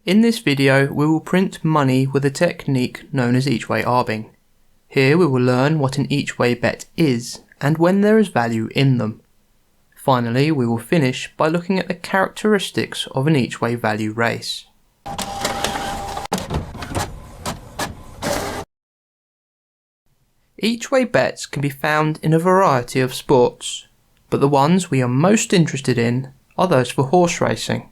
In this video we will print money with a technique known as Each Way Arbing. Here we will learn what an each way bet is and when there is value in them. Finally we will finish by looking at the characteristics of an each way value race. Each way bets can be found in a variety of sports, but the ones we are most interested in are those for horse racing.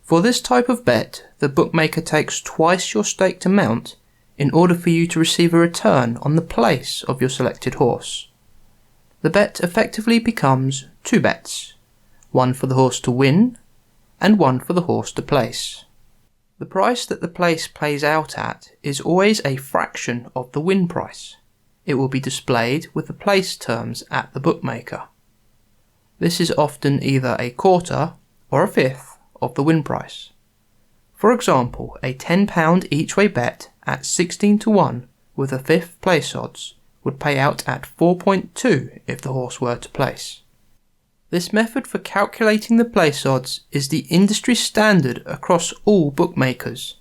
For this type of bet, the bookmaker takes twice your staked amount in order for you to receive a return on the place of your selected horse. The bet effectively becomes two bets, one for the horse to win and one for the horse to place. The price that the place plays out at is always a fraction of the win price. It will be displayed with the place terms at the bookmaker. This is often either a quarter or a fifth of the win price. For example, a £10 each way bet at 16 to 1 with a fifth place odds would pay out at 4.2 if the horse were to place. This method for calculating the place odds is the industry standard across all bookmakers,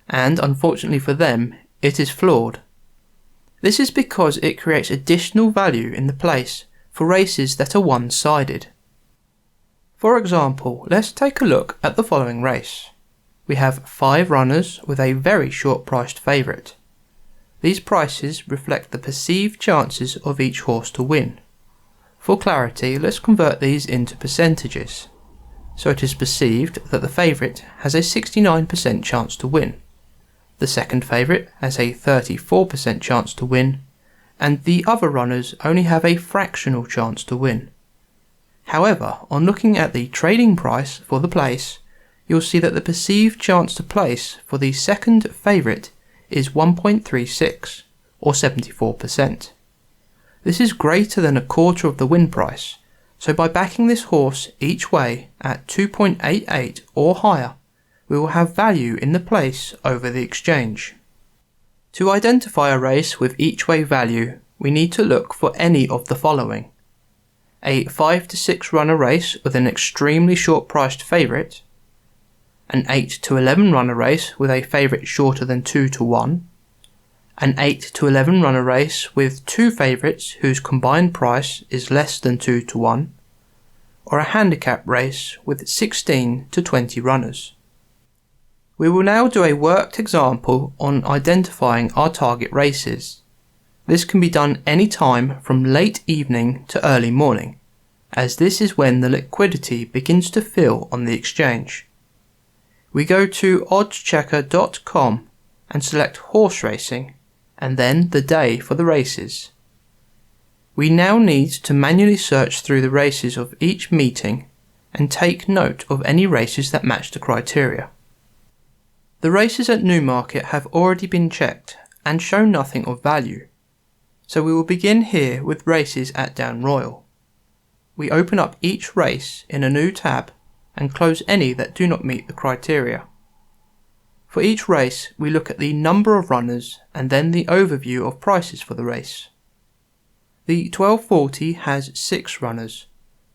and unfortunately for them, it is flawed. This is because it creates additional value in the place for races that are one-sided. For example, let's take a look at the following race. We have 5 runners with a very short priced favourite. These prices reflect the perceived chances of each horse to win. For clarity, let's convert these into percentages. So it is perceived that the favourite has a 69% chance to win. The second favourite has a 34% chance to win, and the other runners only have a fractional chance to win. However, on looking at the trading price for the place, you'll see that the perceived chance to place for the second favourite is 1.36, or 74%. This is greater than a quarter of the win price, so by backing this horse each way at 2.88 or higher, we will have value in the place over the exchange. To identify a race with each way value, we need to look for any of the following: a 5 to 6 runner race with an extremely short priced favourite, an 8 to 11 runner race with a favourite shorter than 2 to 1, an 8 to 11 runner race with 2 favourites whose combined price is less than 2 to 1, or a handicap race with 16 to 20 runners. We will now do a worked example on identifying our target races. This can be done any time from late evening to early morning, as this is when the liquidity begins to fill on the exchange. We go to oddschecker.com and select horse racing and then the day for the races. We now need to manually search through the races of each meeting and take note of any races that match the criteria. The races at Newmarket have already been checked and show nothing of value. So we will begin here with races at Down Royal. We open up each race in a new tab and close any that do not meet the criteria. For each race we look at the number of runners and then the overview of prices for the race. The 1240 has 6 runners,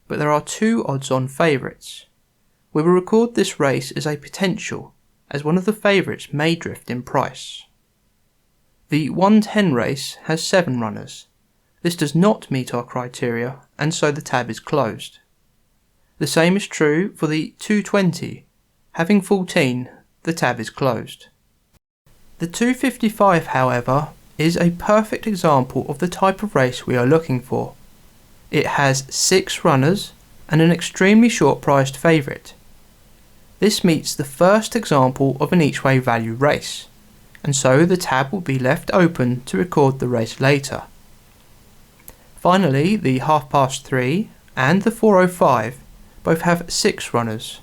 but there are 2 odds-on favourites. We will record this race as a potential, as one of the favourites may drift in price. The 110 race has 7 runners. This does not meet our criteria, and so the tab is closed. The same is true for the 220. Having 14, the tab is closed. The 255, however, is a perfect example of the type of race we are looking for. It has 6 runners and an extremely short priced favourite. This meets the first example of an each way value race, and so the tab will be left open to record the race later. Finally, the 3:30 and the 4:05 both have 6 runners,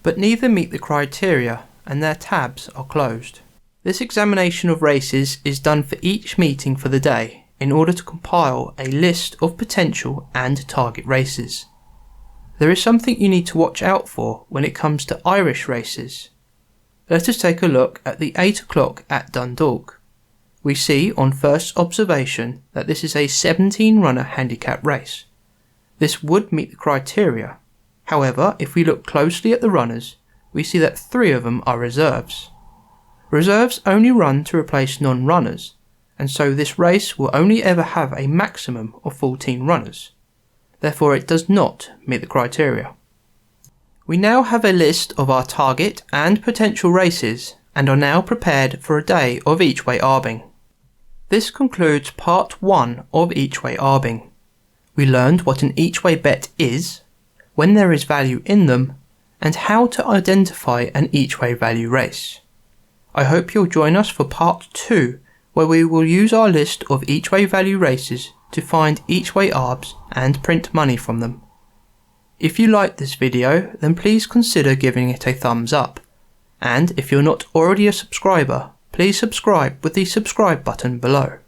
but neither meet the criteria and their tabs are closed. This examination of races is done for each meeting for the day in order to compile a list of potential and target races. There is something you need to watch out for when it comes to Irish races. Let us take a look at the 8 o'clock at Dundalk. We see on first observation that this is a 17-runner handicap race. This would meet the criteria. However, if we look closely at the runners, we see that 3 of them are reserves. Reserves only run to replace non-runners, and so this race will only ever have a maximum of 14 runners. Therefore it does not meet the criteria. We now have a list of our target and potential races and are now prepared for a day of Each Way Arbing. This concludes part 1 of Each Way Arbing. We learned what an each way bet is, when there is value in them, and how to identify an each way value race. I hope you'll join us for part 2, where we will use our list of each way value races to find each way arbs and print money from them. If you liked this video, then please consider giving it a thumbs up, and if you're not already a subscriber, please subscribe with the subscribe button below.